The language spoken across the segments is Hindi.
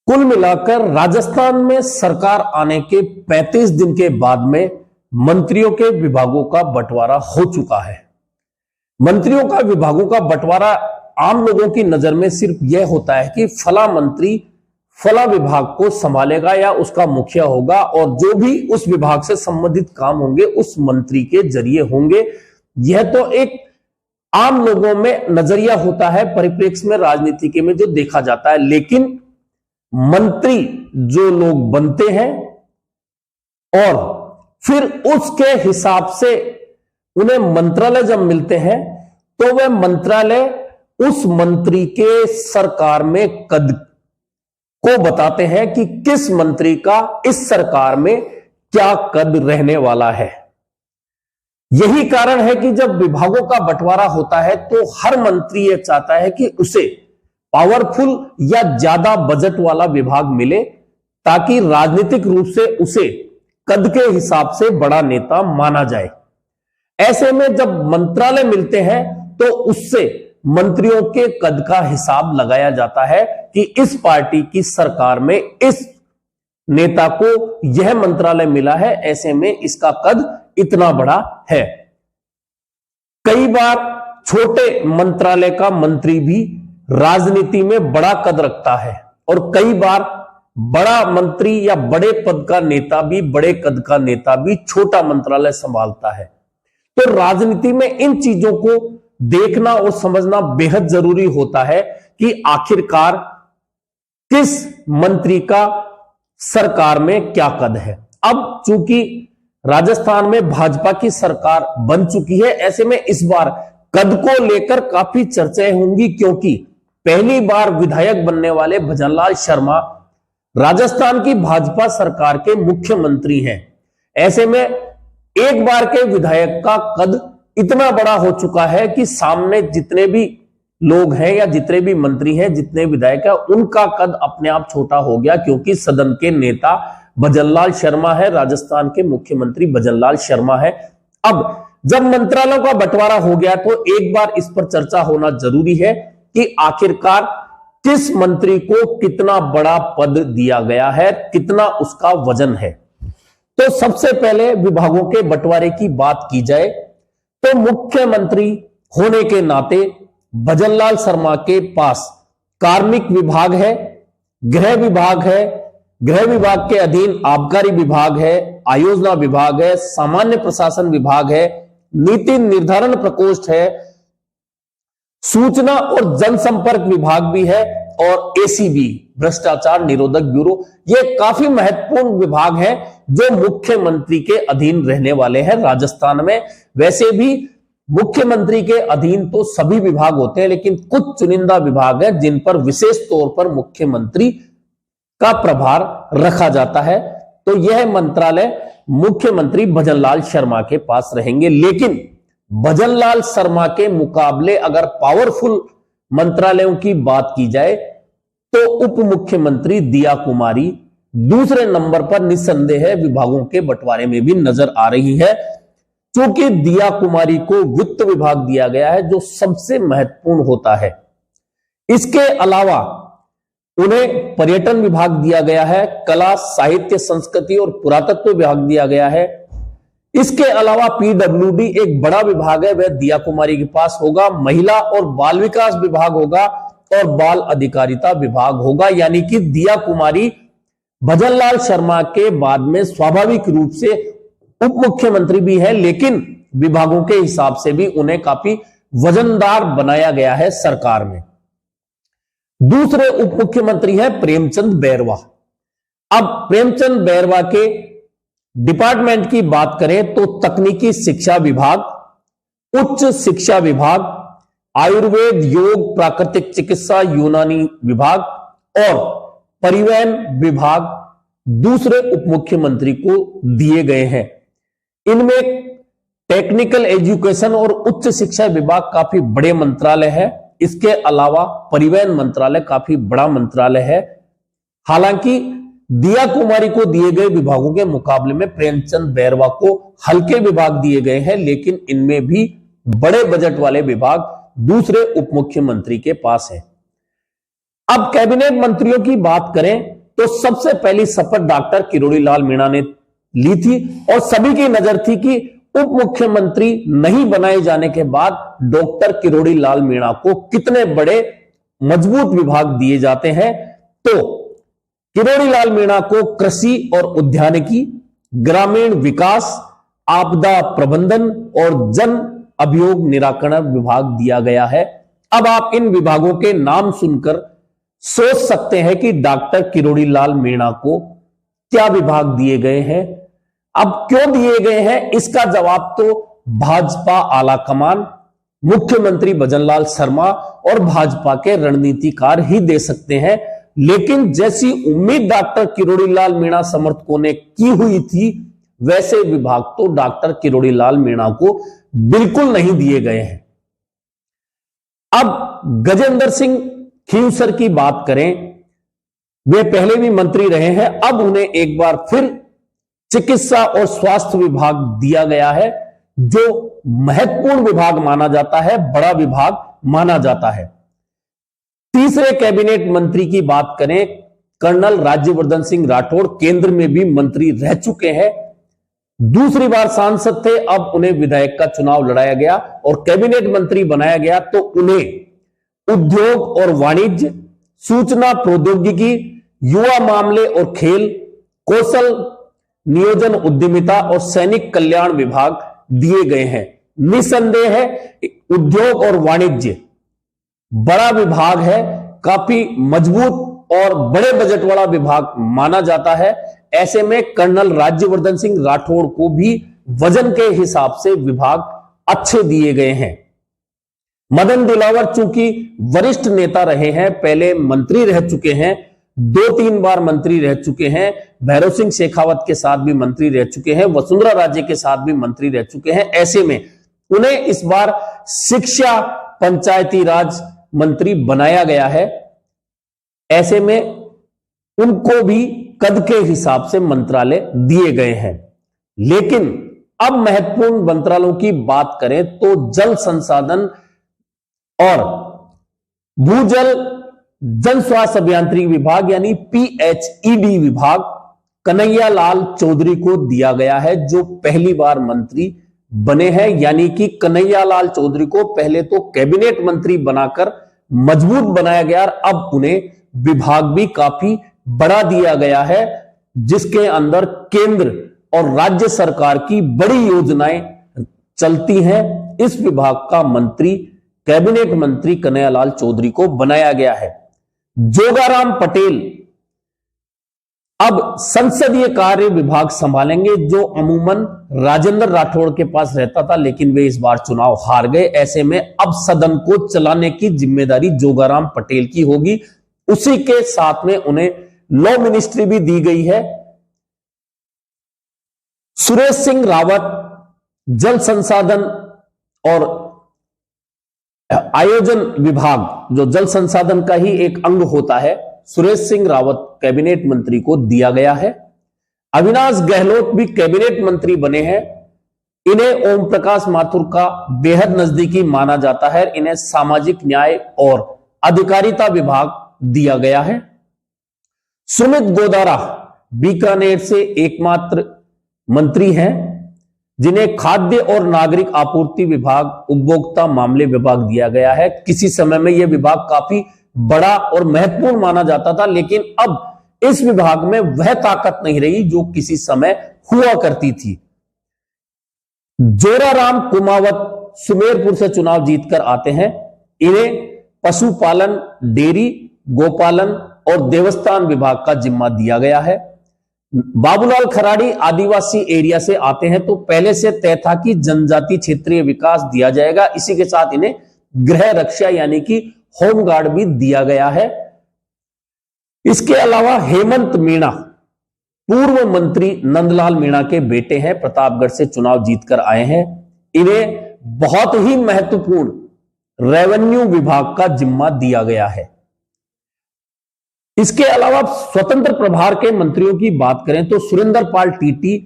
कुल मिलाकर राजस्थान में सरकार आने के 35 दिन के बाद में मंत्रियों के विभागों का बंटवारा हो चुका है। मंत्रियों का विभागों का बंटवारा आम लोगों की नजर में सिर्फ यह होता है कि फला मंत्री फला विभाग को संभालेगा या उसका मुखिया होगा और जो भी उस विभाग से संबंधित काम होंगे उस मंत्री के जरिए होंगे। यह तो एक आम लोगों में नजरिया होता है, परिप्रेक्ष्य में राजनीति के में जो देखा जाता है। लेकिन मंत्री जो लोग बनते हैं और फिर उसके हिसाब से उन्हें मंत्रालय जब मिलते हैं तो वह मंत्रालय उस मंत्री के सरकार में कद को बताते हैं कि किस मंत्री का इस सरकार में क्या कद रहने वाला है। यही कारण है कि जब विभागों का बंटवारा होता है तो हर मंत्री यह चाहता है कि उसे पावरफुल या ज्यादा बजट वाला विभाग मिले ताकि राजनीतिक रूप से उसे कद के हिसाब से बड़ा नेता माना जाए। ऐसे में जब मंत्रालय मिलते हैं तो उससे मंत्रियों के कद का हिसाब लगाया जाता है कि इस पार्टी की सरकार में इस नेता को यह मंत्रालय मिला है, ऐसे में इसका कद इतना बड़ा है। कई बार छोटे मंत्रालय का मंत्री भी राजनीति में बड़ा कद रखता है और कई बार बड़ा मंत्री या बड़े पद का नेता भी, बड़े कद का नेता भी छोटा मंत्रालय संभालता है। तो राजनीति में इन चीजों को देखना और समझना बेहद जरूरी होता है कि आखिरकार किस मंत्री का सरकार में क्या कद है। अब चूंकि राजस्थान में भाजपा की सरकार बन चुकी है, ऐसे में इस बार कद को लेकर काफी चर्चाएं होंगी, क्योंकि पहली बार विधायक बनने वाले भजनलाल शर्मा राजस्थान की भाजपा सरकार के मुख्यमंत्री हैं। ऐसे में एक बार के विधायक का कद इतना बड़ा हो चुका है कि सामने जितने भी लोग हैं या जितने भी मंत्री हैं, जितने विधायक हैं, उनका कद अपने आप छोटा हो गया, क्योंकि सदन के नेता भजनलाल शर्मा है, राजस्थान के मुख्यमंत्री भजनलाल शर्मा है। अब जब मंत्रालयों का बंटवारा हो गया तो एक बार इस पर चर्चा होना जरूरी है कि आखिरकार किस मंत्री को कितना बड़ा पद दिया गया है, कितना उसका वजन है। तो सबसे पहले विभागों के बंटवारे की बात की जाए तो मुख्यमंत्री होने के नाते भजनलाल शर्मा के पास कार्मिक विभाग है, गृह विभाग है, गृह विभाग के अधीन आबकारी विभाग है, आयोजना विभाग है, सामान्य प्रशासन विभाग है, नीति निर्धारण प्रकोष्ठ है, सूचना और जनसंपर्क विभाग भी है और एसीबी भ्रष्टाचार निरोधक ब्यूरो। ये काफी महत्वपूर्ण विभाग हैं जो मुख्यमंत्री के अधीन रहने वाले हैं राजस्थान में। वैसे भी मुख्यमंत्री के अधीन तो सभी विभाग होते हैं, लेकिन कुछ चुनिंदा विभाग हैं जिन पर विशेष तौर पर मुख्यमंत्री का प्रभार रखा जाता है। तो यह मंत्रालय मुख्यमंत्री भजनलाल शर्मा के पास रहेंगे। लेकिन भजनलाल शर्मा के मुकाबले अगर पावरफुल मंत्रालयों की बात की जाए तो उप मुख्यमंत्री दिया कुमारी दूसरे नंबर पर निस्संदेह विभागों के बंटवारे में भी नजर आ रही है। क्योंकि दिया कुमारी को वित्त विभाग दिया गया है जो सबसे महत्वपूर्ण होता है। इसके अलावा उन्हें पर्यटन विभाग दिया गया है, कला साहित्य संस्कृति और पुरातत्व विभाग दिया गया है। इसके अलावा पीडब्ल्यूडी एक बड़ा विभाग है, वह दिया कुमारी के पास होगा। महिला और बाल विकास विभाग होगा और बाल अधिकारिता विभाग होगा। यानी कि दिया कुमारी भजनलाल शर्मा के बाद में स्वाभाविक रूप से उप मुख्यमंत्री भी है, लेकिन विभागों के हिसाब से भी उन्हें काफी वजनदार बनाया गया है सरकार में। दूसरे उप मुख्यमंत्री है प्रेमचंद बैरवा। अब प्रेमचंद बैरवा के डिपार्टमेंट की बात करें तो तकनीकी शिक्षा विभाग, उच्च शिक्षा विभाग, आयुर्वेद, योग, प्राकृतिक चिकित्सा, यूनानी विभाग और परिवहन विभाग दूसरे उप मुख्यमंत्री को दिए गए हैं। इनमें टेक्निकल एजुकेशन और उच्च शिक्षा विभाग काफी बड़े मंत्रालय है। इसके अलावा परिवहन मंत्रालय काफी बड़ा मंत्रालय है। हालांकि दिया कुमारी को दिए गए विभागों के मुकाबले में प्रेमचंद बैरवा को हल्के विभाग दिए गए हैं, लेकिन इनमें भी बड़े बजट वाले विभाग दूसरे उप मुख्यमंत्री के पास है। अब कैबिनेट मंत्रियों की बात करें तो सबसे पहली शपथ डॉक्टर किरोड़ी लाल मीणा ने ली थी और सभी की नजर थी कि उप मुख्यमंत्री नहीं बनाए जाने के बाद डॉक्टर किरोड़ी लाल मीणा को कितने बड़े मजबूत विभाग दिए जाते हैं। तो किरोड़ी लाल मीणा को कृषि और उद्यानिकी, ग्रामीण विकास, आपदा प्रबंधन और जन अभियोग निराकरण विभाग दिया गया है। अब आप इन विभागों के नाम सुनकर सोच सकते हैं कि डॉक्टर किरोड़ी लाल मीणा को क्या विभाग दिए गए हैं। अब क्यों दिए गए हैं, इसका जवाब तो भाजपा आलाकमान, मुख्यमंत्री भजनलाल शर्मा और भाजपा के रणनीतिकार ही दे सकते हैं। लेकिन जैसी उम्मीद डॉक्टर किरोड़ी लाल मीणा समर्थकों ने की हुई थी, वैसे विभाग तो डॉक्टर किरोड़ी लाल मीणा को बिल्कुल नहीं दिए गए हैं। अब गजेंद्र सिंह खींवसर की बात करें, वे पहले भी मंत्री रहे हैं, अब उन्हें एक बार फिर चिकित्सा और स्वास्थ्य विभाग दिया गया है, जो महत्वपूर्ण विभाग माना जाता है, बड़ा विभाग माना जाता है। तीसरे कैबिनेट मंत्री की बात करें, कर्नल राज्यवर्धन सिंह राठौड़ केंद्र में भी मंत्री रह चुके हैं, दूसरी बार सांसद थे, अब उन्हें विधायक का चुनाव लड़ाया गया और कैबिनेट मंत्री बनाया गया। तो उन्हें उद्योग और वाणिज्य, सूचना प्रौद्योगिकी, युवा मामले और खेल, कौशल नियोजन उद्यमिता और सैनिक कल्याण विभाग दिए गए हैं। निसंदेह है उद्योग और वाणिज्य बड़ा विभाग है, काफी मजबूत और बड़े बजट वाला विभाग माना जाता है। ऐसे में कर्नल राज्यवर्धन सिंह राठौड़ को भी वजन के हिसाब से विभाग अच्छे दिए गए हैं। मदन दिलावर चूंकि वरिष्ठ नेता रहे हैं, पहले मंत्री रह चुके हैं, 2-3 बार मंत्री रह चुके हैं, भैरव सिंह शेखावत के साथ भी मंत्री रह चुके हैं, वसुंधरा राजे के साथ भी मंत्री रह चुके हैं। ऐसे में उन्हें इस बार शिक्षा पंचायती राज मंत्री बनाया गया है। ऐसे में उनको भी कद के हिसाब से मंत्रालय दिए गए हैं। लेकिन अब महत्वपूर्ण मंत्रालयों की बात करें तो जल संसाधन और भूजल जन स्वास्थ्य अभियांत्रिकी विभाग यानी PHED विभाग कन्हैया लाल चौधरी को दिया गया है, जो पहली बार मंत्री बने हैं। यानी कि कन्हैया लाल चौधरी को पहले तो कैबिनेट मंत्री बनाकर मजबूत बनाया गया, अब उन्हें विभाग भी काफी बड़ा दिया गया है, जिसके अंदर केंद्र और राज्य सरकार की बड़ी योजनाएं चलती हैं। इस विभाग का मंत्री कैबिनेट मंत्री कन्हैया लाल चौधरी को बनाया गया है। जोगाराम पटेल अब संसदीय कार्य विभाग संभालेंगे, जो अमूमन राजेंद्र राठौड़ के पास रहता था, लेकिन वे इस बार चुनाव हार गए। ऐसे में अब सदन को चलाने की जिम्मेदारी जोगाराम पटेल की होगी। उसी के साथ में उन्हें लॉ मिनिस्ट्री भी दी गई है। सुरेश सिंह रावत जल संसाधन और आयोजन विभाग, जो जल संसाधन का ही एक अंग होता है, सुरेश सिंह रावत कैबिनेट मंत्री को दिया गया है। अविनाश गहलोत भी कैबिनेट मंत्री बने हैं। इन्हें ओम प्रकाश माथुर का बेहद नजदीकी माना जाता है। इन्हें सामाजिक न्याय और अधिकारिता विभाग दिया गया है। सुमित गोदारा बीकानेर से एकमात्र मंत्री हैं, जिन्हें खाद्य और नागरिक आपूर्ति विभाग, उपभोक्ता मामले विभाग दिया गया है। किसी समय में यह विभाग काफी बड़ा और महत्वपूर्ण माना जाता था, लेकिन अब इस विभाग में वह ताकत नहीं रही जो किसी समय हुआ करती थी। जोराराम कुमावत सुमेरपुर से चुनाव जीतकर आते हैं। इन्हें पशुपालन, डेयरी, गोपालन और देवस्थान विभाग का जिम्मा दिया गया है। बाबूलाल खराड़ी आदिवासी एरिया से आते हैं, तो पहले से तय था कि जनजाति क्षेत्रीय विकास दिया जाएगा। इसी के साथ इन्हें गृह रक्षा यानी कि होमगार्ड भी दिया गया है। इसके अलावा हेमंत मीणा पूर्व मंत्री नंदलाल मीणा के बेटे हैं, प्रतापगढ़ से चुनाव जीतकर आए हैं। इन्हें बहुत ही महत्वपूर्ण रेवेन्यू विभाग का जिम्मा दिया गया है। इसके अलावा स्वतंत्र प्रभार के मंत्रियों की बात करें तो सुरेंद्र पाल टीटी,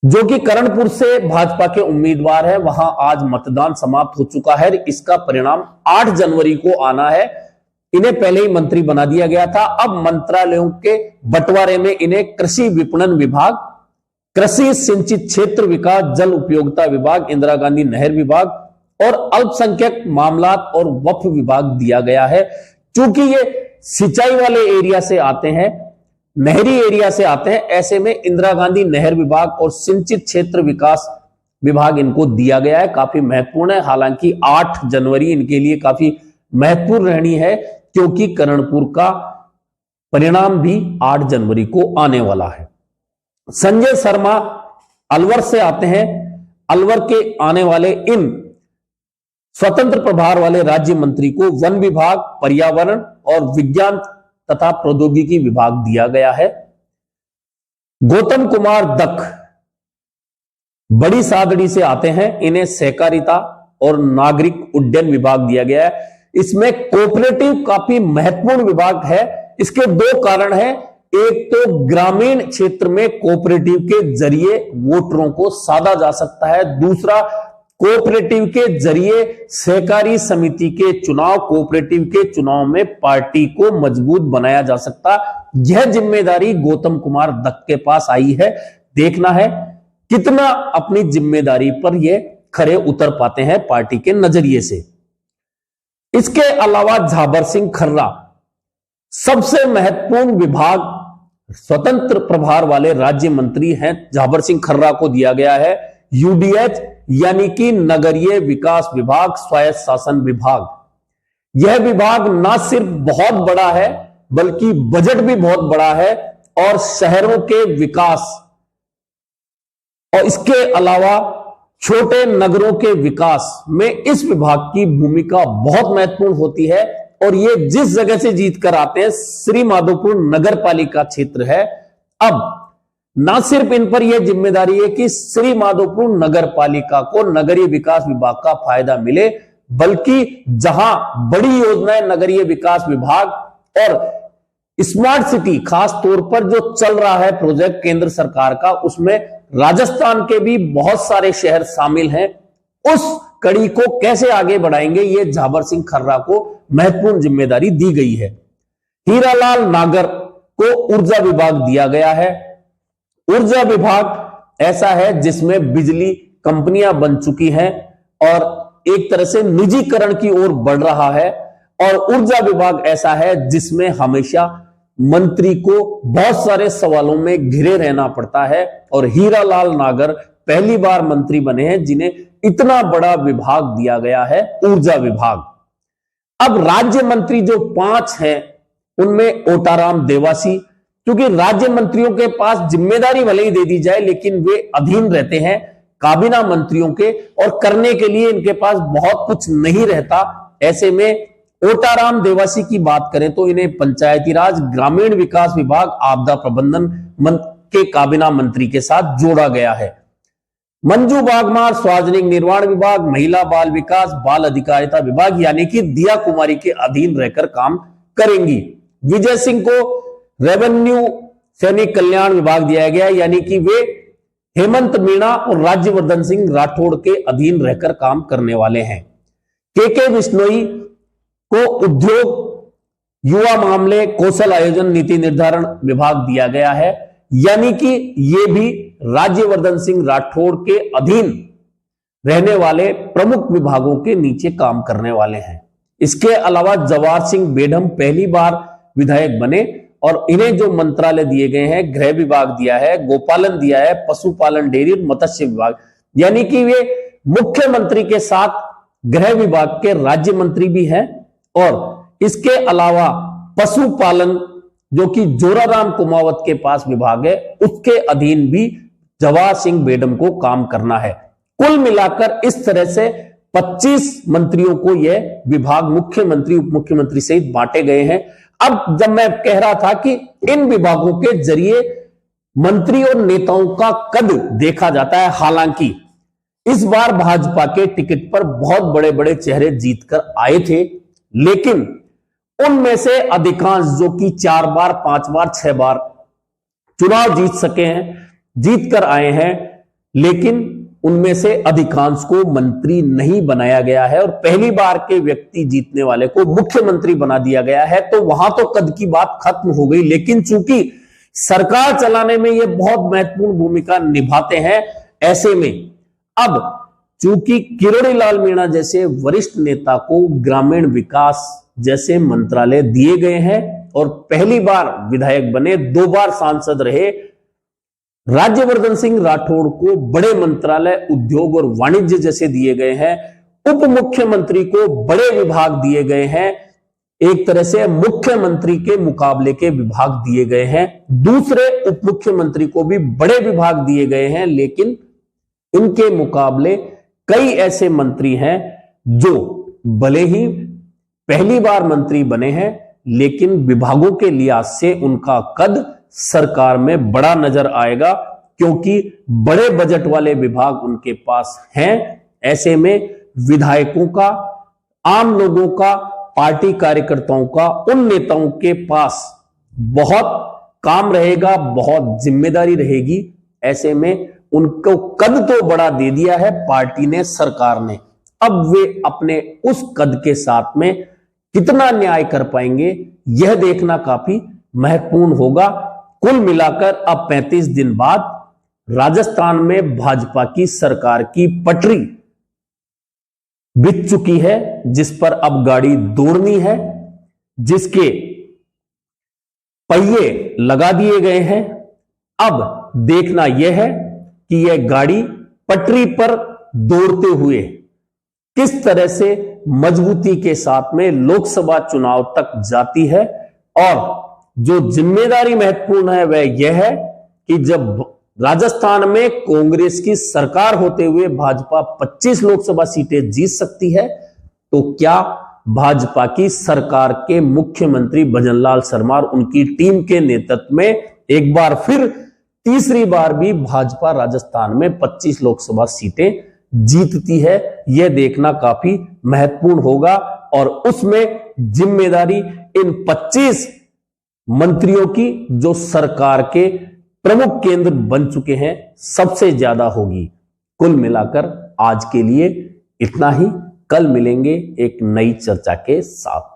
जो कि करणपुर से भाजपा के उम्मीदवार है, वहां आज मतदान समाप्त हो चुका है। इसका परिणाम 8 जनवरी को आना है। इन्हें पहले ही मंत्री बना दिया गया था। अब मंत्रालयों के बंटवारे में इन्हें कृषि विपणन विभाग, कृषि सिंचित क्षेत्र विकास, जल उपयोगिता विभाग, इंदिरा गांधी नहर विभाग और अल्पसंख्यक मामलात और वक्फ विभाग दिया गया है। क्योंकि ये सिंचाई वाले एरिया से आते हैं, नहरी एरिया से आते हैं, ऐसे में इंदिरा गांधी नहर विभाग और सिंचित क्षेत्र विकास विभाग इनको दिया गया है। काफी महत्वपूर्ण है। हालांकि 8 जनवरी इनके लिए काफी महत्वपूर्ण रहनी है, क्योंकि करणपुर का परिणाम भी 8 जनवरी को आने वाला है। संजय शर्मा अलवर से आते हैं। अलवर के आने वाले इन स्वतंत्र प्रभार वाले राज्य मंत्री को वन विभाग, पर्यावरण और विज्ञान तथा प्रौद्योगिकी विभाग दिया गया है। गौतम कुमार दत्त बड़ी सादड़ी से आते हैं। इन्हें सहकारिता और नागरिक उड्डयन विभाग दिया गया है। इसमें कोऑपरेटिव काफी महत्वपूर्ण विभाग है। इसके 2 कारण हैं। एक तो ग्रामीण क्षेत्र में कोऑपरेटिव के जरिए वोटरों को साधा जा सकता है। दूसरा, कोऑपरेटिव के जरिए सहकारी समिति के चुनाव, कोऑपरेटिव के चुनाव में पार्टी को मजबूत बनाया जा सकता। यह जिम्मेदारी गौतम कुमार दत्त के पास आई है। देखना है कितना अपनी जिम्मेदारी पर ये खरे उतर पाते हैं पार्टी के नजरिए से। इसके अलावा झाबर सिंह खर्रा सबसे महत्वपूर्ण विभाग, स्वतंत्र प्रभार वाले राज्य मंत्री हैं। झाबर सिंह खर्रा को दिया गया है यूडीएच यानी कि नगरीय विकास विभाग, स्वायत्त शासन विभाग। यह विभाग ना सिर्फ बहुत बड़ा है बल्कि बजट भी बहुत बड़ा है और शहरों के विकास और इसके अलावा छोटे नगरों के विकास में इस विभाग की भूमिका बहुत महत्वपूर्ण होती है। और ये जिस जगह से जीत कर आते हैं, श्री माधोपुर नगर पालिका क्षेत्र है। अब ना सिर्फ इन पर यह जिम्मेदारी है कि श्री माधोपुर नगर पालिका को नगरीय विकास विभाग का फायदा मिले, बल्कि जहां बड़ी योजनाएं नगरीय विकास विभाग और स्मार्ट सिटी खास तौर पर जो चल रहा है प्रोजेक्ट केंद्र सरकार का, उसमें राजस्थान के भी बहुत सारे शहर शामिल हैं। उस कड़ी को कैसे आगे बढ़ाएंगे, ये झाबर सिंह खर्रा को महत्वपूर्ण जिम्मेदारी दी गई है। हीरालाल नागर को ऊर्जा विभाग दिया गया है। ऊर्जा विभाग ऐसा है जिसमें बिजली कंपनियां बन चुकी हैं और एक तरह से निजीकरण की ओर बढ़ रहा है। और ऊर्जा विभाग ऐसा है जिसमें हमेशा मंत्री को बहुत सारे सवालों में घिरे रहना पड़ता है। और हीरालाल नागर पहली बार मंत्री बने हैं जिन्हें इतना बड़ा विभाग दिया गया है, ऊर्जा विभाग। अब राज्य मंत्री जो 5 हैं उनमें ओटाराम देवासी, क्योंकि राज्य मंत्रियों के पास जिम्मेदारी भले ही दे दी जाए लेकिन वे अधीन रहते हैं काबीना मंत्रियों के और करने के लिए इनके पास बहुत कुछ नहीं रहता। ऐसे में ओटाराम देवासी की बात करें तो इन्हें पंचायती राज, ग्रामीण विकास विभाग, आपदा प्रबंधन के काबीना मंत्री के साथ जोड़ा गया है। मंजू बागमार सार्वजनिक निर्माण विभाग, महिला बाल विकास, बाल अधिकारिता विभाग यानी कि दिया कुमारी के अधीन रहकर काम करेंगी। विजय सिंह को रेवेन्यू सैनिक कल्याण विभाग दिया गया यानी कि वे हेमंत मीणा और राज्यवर्धन सिंह राठौड़ के अधीन रहकर काम करने वाले हैं। के बिश्नोई को उद्योग, युवा मामले, कौशल आयोजन, नीति निर्धारण विभाग दिया गया है यानी कि ये भी राज्यवर्धन सिंह राठौड़ के अधीन रहने वाले प्रमुख विभागों के नीचे काम करने वाले हैं। इसके अलावा जवाहर सिंह बेढम पहली बार विधायक बने और इन्हें जो मंत्रालय दिए गए हैं, गृह विभाग दिया है, गोपालन दिया है, पशुपालन, डेयरी, मत्स्य विभाग, यानी कि वे मुख्यमंत्री के साथ गृह विभाग के राज्य मंत्री भी हैं। और इसके अलावा पशुपालन जो कि जोराराम कुमावत के पास विभाग है, उसके अधीन भी जवाहर सिंह बेढम को काम करना है। कुल मिलाकर इस तरह से 25 मंत्रियों को यह विभाग मुख्यमंत्री, उप मुख्यमंत्री सहित बांटे गए हैं। अब जब मैं कह रहा था कि इन विभागों के जरिए मंत्री और नेताओं का कद देखा जाता है, हालांकि इस बार भाजपा के टिकट पर बहुत बड़े बड़े चेहरे जीतकर आए थे, लेकिन उनमें से अधिकांश जो कि 4 बार, 5 बार, 6 बार चुनाव जीत सके हैं, जीत कर आए हैं, लेकिन उनमें से अधिकांश को मंत्री नहीं बनाया गया है और पहली बार के व्यक्ति जीतने वाले को मुख्यमंत्री बना दिया गया है, तो वहां तो कद की बात खत्म हो गई। लेकिन चूंकि सरकार चलाने में ये बहुत महत्वपूर्ण भूमिका निभाते हैं, ऐसे में अब चूंकि किरोड़ी लाल मीणा जैसे वरिष्ठ नेता को ग्रामीण विकास जैसे मंत्रालय दिए गए हैं और पहली बार विधायक बने, 2 बार सांसद रहे, राज्यवर्धन सिंह राठौड़ को बड़े मंत्रालय उद्योग और वाणिज्य जैसे दिए गए हैं, उप मुख्यमंत्री को बड़े विभाग दिए गए हैं, एक तरह से मुख्यमंत्री के मुकाबले के विभाग दिए गए हैं, दूसरे उप मुख्यमंत्री को भी बड़े विभाग दिए गए हैं, लेकिन इनके मुकाबले कई ऐसे मंत्री हैं जो भले ही पहली बार मंत्री बने हैं, लेकिन विभागों के लिहाज से उनका कद सरकार में बड़ा नजर आएगा, क्योंकि बड़े बजट वाले विभाग उनके पास हैं। ऐसे में विधायकों का, आम लोगों का, पार्टी कार्यकर्ताओं का, उन नेताओं के पास बहुत काम रहेगा, बहुत जिम्मेदारी रहेगी। ऐसे में उनको कद तो बड़ा दे दिया है पार्टी ने, सरकार ने, अब वे अपने उस कद के साथ में कितना न्याय कर पाएंगे, यह देखना काफी महत्वपूर्ण होगा। कुल मिलाकर अब 35 दिन बाद राजस्थान में भाजपा की सरकार की पटरी बिछ चुकी है, जिस पर अब गाड़ी दौड़नी है, जिसके पहिए लगा दिए गए हैं। अब देखना यह है कि यह गाड़ी पटरी पर दौड़ते हुए किस तरह से मजबूती के साथ में लोकसभा चुनाव तक जाती है। और जो जिम्मेदारी महत्वपूर्ण है वह यह है कि जब राजस्थान में कांग्रेस की सरकार होते हुए भाजपा 25 लोकसभा सीटें जीत सकती है, तो क्या भाजपा की सरकार के मुख्यमंत्री भजनलाल शर्मा और उनकी टीम के नेतृत्व में एक बार फिर तीसरी बार भी भाजपा राजस्थान में 25 लोकसभा सीटें जीतती है, यह देखना काफी महत्वपूर्ण होगा। और उसमें जिम्मेदारी इन 25 मंत्रियों की, जो सरकार के प्रमुख केंद्र बन चुके हैं, सबसे ज्यादा होगी। कुल मिलाकर आज के लिए इतना ही। कल मिलेंगे एक नई चर्चा के साथ।